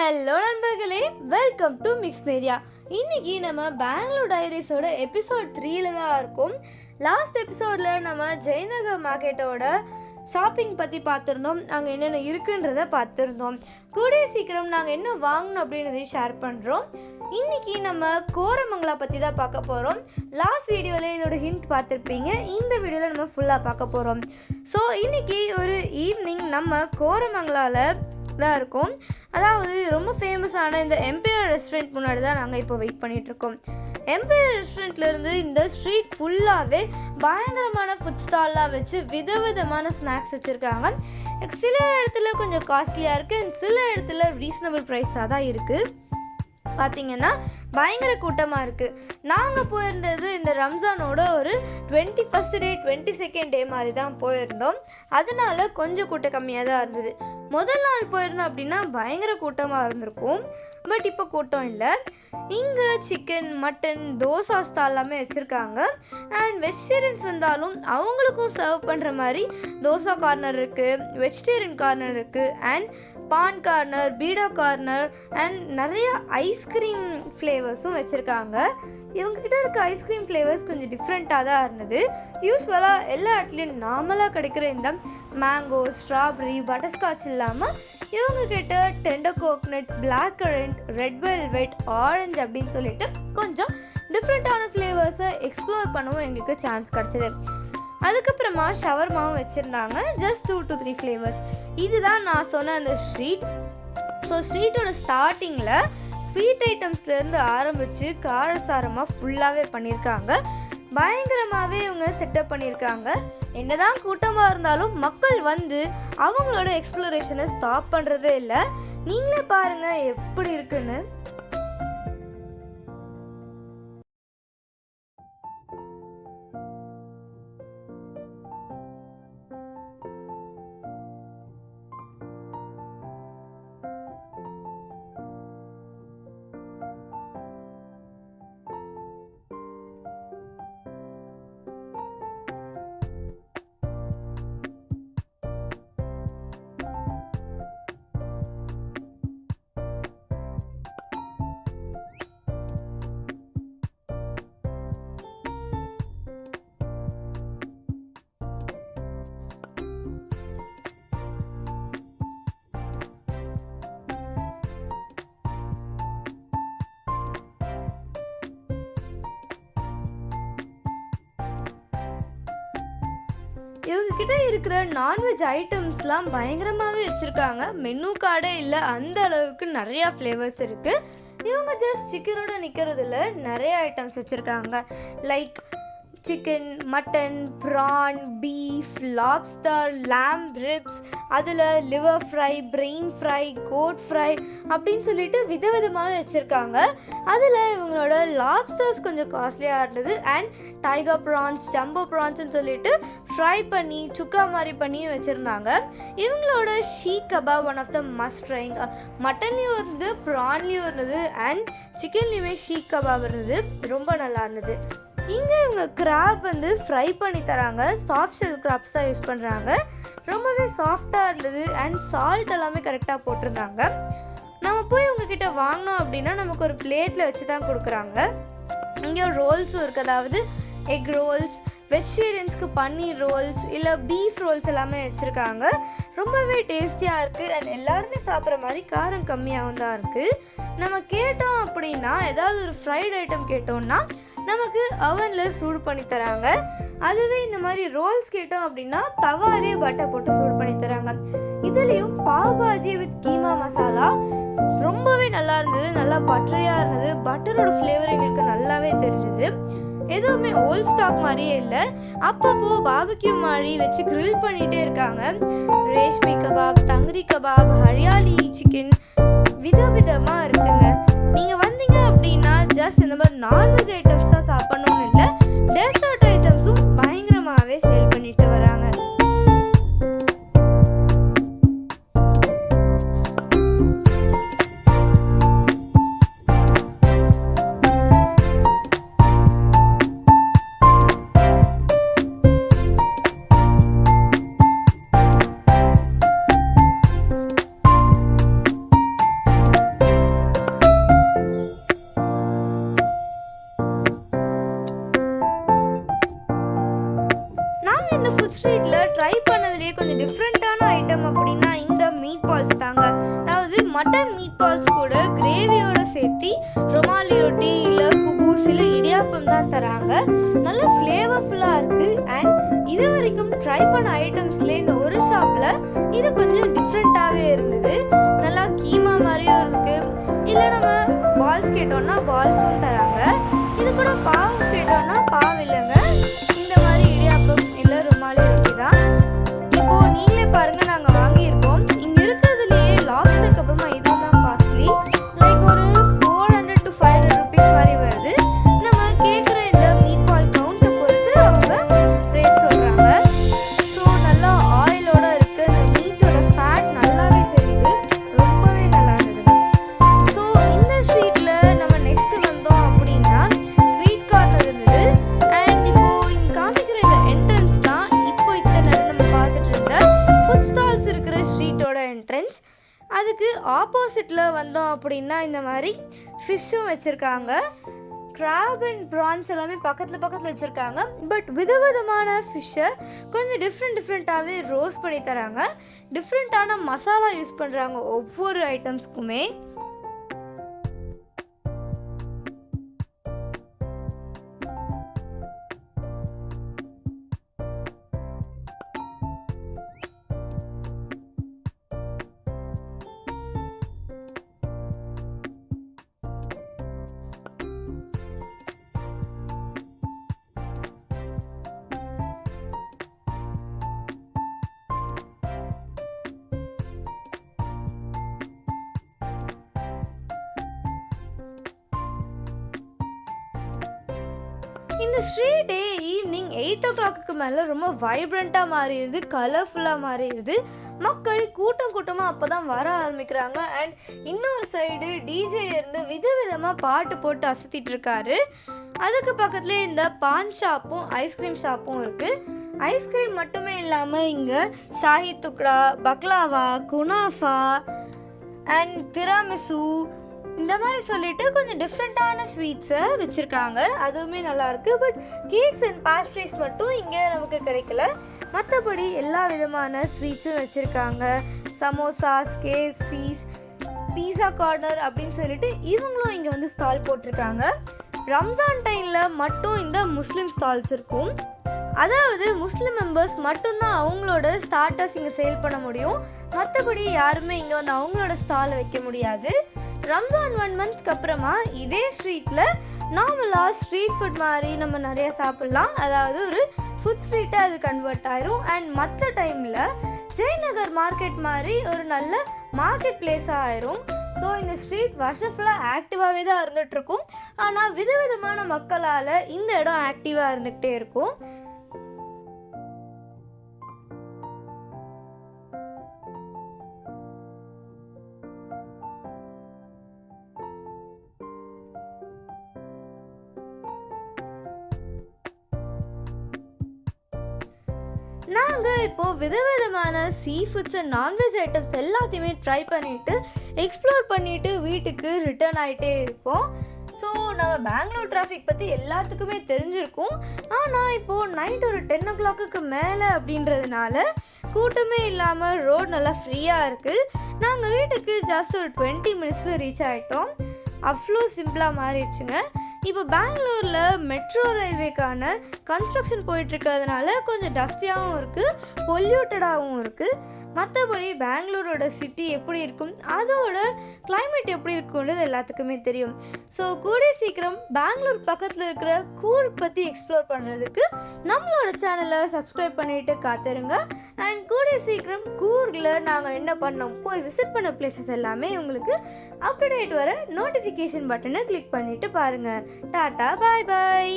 Hello நண்பர்களே, welcome to mix media. இன்னைக்கு நம்ம பெங்களூர் டைரிஸோட எபிசோட் 3ல தான் இருக்கும். லாஸ்ட் எபிசோடில் நம்ம ஜெயநகர் மார்க்கெட்டோட ஷாப்பிங் பற்றி பார்த்துருந்தோம். அங்கே என்னென்ன இருக்குன்றதை பார்த்துருந்தோம். கூடிய சீக்கிரம் நாங்கள் என்ன வாங்கணும் அப்படின்றதையும் ஷேர் பண்ணுறோம். இன்றைக்கி நம்ம கோரமங்கலா பற்றி தான் பார்க்க போகிறோம். லாஸ்ட் வீடியோவில் இதோட ஹிண்ட் பார்த்துருப்பீங்க. இந்த வீடியோவில் நம்ம ஃபுல்லாக பார்க்க போகிறோம். ஸோ இன்றைக்கி ஒரு ஈவினிங் நம்ம கோரமங்கலாவில் தான் இருக்கும். அதாவது ரொம்ப ஃபேமஸான இந்த எம்பையர் ரெஸ்டாரண்ட் முன்னாடி தான் நாங்கள் இப்போ வெயிட் பண்ணிகிட்ருக்கோம். எம்பையர் ரெஸ்டாரண்ட்லேருந்து இந்த ஸ்ட்ரீட் ஃபுல்லாகவே பயங்கரமான ஃபுட் ஸ்டால்லாம் வச்சு விதவிதமான ஸ்நாக்ஸ் வச்சுருக்காங்க. சில இடத்துல கொஞ்சம் காஸ்ட்லியாக இருக்குது, சில இடத்துல ரீசனபிள் ப்ரைஸாக தான் இருக்குது. பார்த்திங்கன்னா பயங்கர கூட்டமாக இருக்குது. நாங்கள் போயிருந்தது இந்த ரம்ஜானோட ஒரு 21st டே 22nd டே மாதிரி தான் போயிருந்தோம். அதனால கொஞ்சம் கூட்டம் கம்மியாக தான் இருந்தது. முதல் நாள் போயிருந்தோம் அப்படின்னா பயங்கர கூட்டமாக இருந்திருக்கும். பட் இப்போ கூட்டம் இல்லை. இங்கே சிக்கன், மட்டன், தோசா ஸ்டால் எல்லாமே வச்சுருக்காங்க. அண்ட் வெஜிடேரியன்ஸ் வந்தாலும் அவங்களுக்கும் சர்வ் பண்ணுற மாதிரி தோசா கார்னர் இருக்குது, வெஜிடேரியன் கார்னர் இருக்குது, and porn corner, beeda corner, and நிறைய ஐஸ்கிரீம் ஃப்ளேவர்ஸும் வச்சுருக்காங்க. இவங்ககிட்ட இருக்க ஐஸ்கிரீம் ஃப்ளேவர்ஸ் கொஞ்சம் டிஃப்ரெண்ட்டாக தான் இருந்தது. யூஸ்வலாக எல்லா இடத்துலையும் நார்மலாக கிடைக்கிற இந்த மேங்கோ, ஸ்ட்ராபெரி, பட்டர்ஸ்காட்ச் இல்லாமல் இவங்கக்கிட்ட tender coconut, black currant, red velvet, ஆரஞ்சு அப்படின்னு சொல்லிட்டு கொஞ்சம் டிஃப்ரெண்ட்டான ஃப்ளேவர்ஸை எக்ஸ்ப்ளோர் பண்ணவும் எங்களுக்கு சான்ஸ் கிடச்சிது. அதுக்கப்புறமா ஷவர்மாவும் வச்சுருந்தாங்க. Just 2 to 3 flavours. இதுதான் நான் சொன்ன அந்த ஸ்ட்ரீட். ஸோ ஸ்ட்ரீட்டோட ஸ்டார்டிங்கில் ஸ்வீட் ஐட்டம்ஸ்லேருந்து ஆரம்பித்து காரசாரமாக ஃபுல்லாகவே பண்ணியிருக்காங்க. பயங்கரமாகவே இவங்க செட்டப் பண்ணியிருக்காங்க. என்னதான் கூட்டமாக இருந்தாலும் மக்கள் வந்து அவங்களோட எக்ஸ்ப்ளோரேஷனை ஸ்டாப் பண்ணுறதே இல்லை. நீங்களே பாருங்கள் எப்படி இருக்குன்னு. இவங்ககிட்ட இருக்கிற நான்வெஜ் ஐட்டம்ஸ்லாம் பயங்கரமாகவே வச்சுருக்காங்க. மெனு கார்டே இல்லை, அந்த அளவுக்கு நிறையா ஃப்ளேவர்ஸ் இருக்குது. இவங்க ஜஸ்ட் சிக்கனோட நிற்கிறதுல நிறைய ஐட்டம்ஸ் வச்சுருக்காங்க. Like chicken, mutton, prawn, beef, lobster, lamb ribs, அதில் liver fry, brain fry, goat fry அப்படின்னு சொல்லிட்டு விதவிதமாக வச்சுருக்காங்க. அதில் இவங்களோட லாப்ஸ்டர்ஸ் கொஞ்சம் காஸ்ட்லியாக இருந்தது. அண்ட் டைகர் ப்ரான்ஸ், ஜம்போ ப்ரான்ஸ்ன்னு சொல்லிட்டு ஃப்ரை பண்ணி சுக்கா மாதிரி பண்ணியும் வச்சுருந்தாங்க. இவங்களோட seekh kebab one of the must trying. மட்டன்லேயும் இருந்தது, ப்ரான்லேயும் இருந்தது, அண்ட் சிக்கன்லேயுமே ஷீக் கபாப் இருந்தது. ரொம்ப நல்லா இருந்தது. இங்கே இவங்க கிராப் வந்து ஃப்ரை பண்ணி தராங்க. சாஃப்ட் ஷெல் கிராப்ஸ் தான் யூஸ் பண்ணுறாங்க. ரொம்பவே சாஃப்டாக இருந்தது. அண்ட் சால்ட் எல்லாமே கரெக்டாக போட்டிருந்தாங்க. நம்ம போய் உங்ககிட்ட வாங்கினோம் அப்படின்னா நமக்கு ஒரு பிளேட்டில் வச்சு தான் கொடுக்குறாங்க. இங்கே ரோல்ஸும் இருக்குது. அதாவது எக் ரோல்ஸ், வெஜிடேரியன்ஸ்க்கு பன்னீர் ரோல்ஸ், இல்லை பீஃப் ரோல்ஸ் எல்லாமே வச்சுருக்காங்க. ரொம்பவே டேஸ்டியாக இருக்குது. அண்ட் எல்லாருமே சாப்பிட்ற மாதிரி காரம் கம்மியாகவும் தான் இருக்குது. நம்ம கேட்டோம் அப்படின்னா ஏதாவது ஒரு ஃப்ரைட் ஐட்டம் கேட்டோம்னா நமக்கு அவனில் சூடு பண்ணி தராங்க. அதுவே இந்த மாதிரி ரோல்ஸ் கேட்டோம் அப்படின்னா தவாலே பட்டர் போட்டு சூடு பண்ணி தராங்க. இதுலேயும் பாவ் பாஜி வித் கீமா மசாலா ரொம்பவே நல்லா இருந்தது. நல்லா பட்டரியாக இருந்தது. பட்டரோட ஃப்ளேவர் எங்களுக்கு நல்லாவே தெரிஞ்சுது. எதுவுமே ஓல்ட் ஸ்டாக் மாதிரியே இல்லை. அப்பப்போ பாபிக்யூ மாதிரி வச்சு கிரில் பண்ணிகிட்டே இருக்காங்க. Reshmi kebab, tangri kebab, hariyali chicken விதவிதமாக இருக்குங்க. நீங்கள் வந்தீங்க அப்படின்னா ஜஸ்ட் இந்த மாதிரி நான்வெஜ் ஐட்டம்ஸ் தான் சாப்பிடணும்னு இல்லை, டெசர்ட் ஐட்டம்ஸும் பயங்கரமாகவே சேல் பண்ணிட்டு வராங்க. மீட் பால்ஸ் கூட கிரேவியோட சேர்த்து ரொமாலி ரொட்டி இல்லை குபூஸ் இல்லை இடியாப்பம் தான் தராங்க. நல்ல ஃப்ளேவர்ஃபுல்லாக இருக்குது. அண்ட் இது வரைக்கும் ட்ரை பண்ண ஐட்டம்ஸ்லேயே இந்த ஒரு ஷாப்பில் இது கொஞ்சம் டிஃப்ரெண்ட்டாகவே இருந்தது. நல்லா கீமா மாதிரியும் இருக்குது. இல்லை நம்ம பால்ஸ் கேட்டோம்னா பால்ஸும் தராங்க. இது கூட பாவு கேட்டோம்னா பாவு இல்லைங்க, இந்த மாதிரி இடியாப்பம் இல்லை ரொமாலி ரொட்டி தான். இப்போது நீங்களே பாருங்கள், நாங்கள் வாங்கியிருக்கோம். இங்கே இருக்கிறதுலையே லாப்ஸ்டருக்கு அப்புறமா இதுவும் தான் காஸ்ட்லி. லைக் ஒரு 400 to 500 rupees மாதிரி வருது. நம்ம கேட்குற இந்த மீட் பால் கவுண்ட்டை பொறுத்து அவங்க ரேட் சொல்கிறாங்க. ஸோ நல்லா ஆயிலோட இருக்குது. இந்த மீட்டோட ஃபேட் நல்லாவே தெரியுது. ரொம்பவே நல்லா இருந்தது. ஸோ இந்த ஸ்ட்ரீட்டில் நம்ம நெக்ஸ்ட் வந்தோம் அப்படின்னா ஸ்வீட் கார்னர் இருந்தது. அண்ட் இப்போது இங்கே காமிக்கிற இந்த என்ட்ரன்ஸ் தான் இப்போ இத்தனை நேரம் நம்ம பார்த்துட்டு இருந்த ஃபுட் ஸ்டால்ஸ் இருக்கிற ஸ்ட்ரீட்டோட என்ட்ரன்ஸ். அதுக்கு ஆப்போசிட்டில் வந்தோம் அப்படின்னா இந்த மாதிரி ஃபிஷ்ஷும் வச்சுருக்காங்க. கிராப் அண்ட் ப்ரான்ஸ் எல்லாமே பக்கத்தில் வச்சுருக்காங்க. பட் விதவிதமான ஃபிஷ்ஷை கொஞ்சம் டிஃப்ரெண்ட்டாகவே ரோஸ்ட் பண்ணி தராங்க. டிஃப்ரெண்ட்டான மசாலா யூஸ் பண்ணுறாங்க ஒவ்வொரு ஐட்டம்ஸ்க்குமே. இந்த ஸ்ட்ரீட்டே ஈவினிங் 8 o'clock மேலே ரொம்ப வைப்ரண்ட்டாக மாறிடுது, கலர்ஃபுல்லாக மாறிடுது. மக்கள் கூட்டமாக அப்போ தான் வர ஆரம்பிக்கிறாங்க. அண்ட் இன்னொரு சைடு டிஜே இருந்து விதவிதமாக பாட்டு போட்டு அசத்திட்டு இருக்காரு. அதுக்கு பக்கத்துலேயே இந்த பான் ஷாப்பும் ஐஸ்கிரீம் ஷாப்பும் இருக்குது. ஐஸ்கிரீம் மட்டுமே இல்லாமல் இங்கே ஷாஹி துக்டா, பக்லாவா, குனாஃபா அண்ட் திராமிசு இந்த மாதிரி சொல்லிட்டு கொஞ்சம் டிஃப்ரெண்ட்டான ஸ்வீட்ஸை வச்சுருக்காங்க. அதுவுமே நல்லாயிருக்கு. பட் கேக்ஸ் அண்ட் பேஸ்ட்ரீஸ் மட்டும் இங்கே நமக்கு கிடைக்கல. மற்றபடி எல்லா விதமான ஸ்வீட்ஸும் வச்சுருக்காங்க. சமோசாஸ், கேஎஃப்சிஸ், பீஸா கார்னர் அப்படின்னு சொல்லிட்டு இவங்களும் இங்கே வந்து ஸ்டால் போட்டிருக்காங்க. ரம்ஜான் டைமில் மட்டும் இந்த முஸ்லீம் ஸ்டால்ஸ் இருக்கும். அதாவது முஸ்லீம் மெம்பர்ஸ் மட்டும்தான் அவங்களோட ஸ்டார்டர்ஸ் இங்கே சேல் பண்ண முடியும். மற்றபடி யாருமே இங்கே வந்து அவங்களோட ஸ்டாலை வைக்க முடியாது. ரம்ஜான் 1 monthக்கு அப்புறமா இதே ஸ்ட்ரீட்டில் நார்மலாக ஸ்ட்ரீட் ஃபுட் மாதிரி நம்ம நிறையா சாப்பிட்லாம். அதாவது ஒரு ஃபுட் ஸ்ட்ரீட்டாக அது கன்வெர்ட் ஆயிரும். அண்ட் மற்ற டைமில் ஜெயநகர் மார்க்கெட் மாதிரி ஒரு நல்ல மார்க்கெட் பிளேஸாக ஆயிரும். ஸோ இந்த ஸ்ட்ரீட் வருஷம் ஃபுல்லாக ஆக்டிவாகவே தான் இருந்துகிட்ருக்கும். ஆனால் விதவிதமான மக்களால் இந்த இடம் ஆக்டிவாக இருந்துக்கிட்டே இருக்கும். நாங்கள் இப்போது விதவிதமான sea foods and nonveg items எல்லாத்தையுமே ட்ரை பண்ணிவிட்டு எக்ஸ்ப்ளோர் பண்ணிவிட்டு வீட்டுக்கு ரிட்டர்ன் ஆகிட்டே இருக்கோம். ஸோ நம்ம பெங்களூர் டிராஃபிக் பற்றி எல்லாத்துக்குமே தெரிஞ்சிருக்கும். ஆனால் இப்போது நைட் ஒரு 10 o'clock மேலே அப்படின்றதுனால கூட்டமே இல்லாமல் ரோடு நல்லா ஃப்ரீயாக இருக்குது. நாங்கள் வீட்டுக்கு ஜஸ்ட் ஒரு 20 minutes ரீச் ஆகிட்டோம். அவ்வளோ சிம்பிளாக மாறிடுச்சுங்க. இப்போ பெங்களூரில் மெட்ரோ ரயில்வேக்கான கன்ஸ்ட்ரக்ஷன் போயிட்டுருக்கிறதுனால கொஞ்சம் டஸ்டியாகவும் இருக்குது, பொல்யூட்டடாகவும் இருக்குது. மற்றபடி பெங்களூரோட சிட்டி எப்படி இருக்கும், அதோட கிளைமேட் எப்படி இருக்குன்றது எல்லாத்துக்குமே தெரியும். ஸோ கூடிய சீக்கிரம் பெங்களூர் பக்கத்தில் இருக்கிற கூர்க் பற்றி எக்ஸ்ப்ளோர் பண்ணுறதுக்கு நம்மளோட சேனலை சப்ஸ்கிரைப் பண்ணிவிட்டு காத்துருங்க. அண்ட் கூடிய சீக்கிரம் கூர்கில் நாங்கள் என்ன பண்ணோம், போய் விசிட் பண்ண பிளேசஸ் எல்லாமே உங்களுக்கு அப்டேட் வர நோட்டிஃபிகேஷன் பட்டனை கிளிக் பண்ணிவிட்டு பாருங்கள். டாட்டா, பாய் பாய்.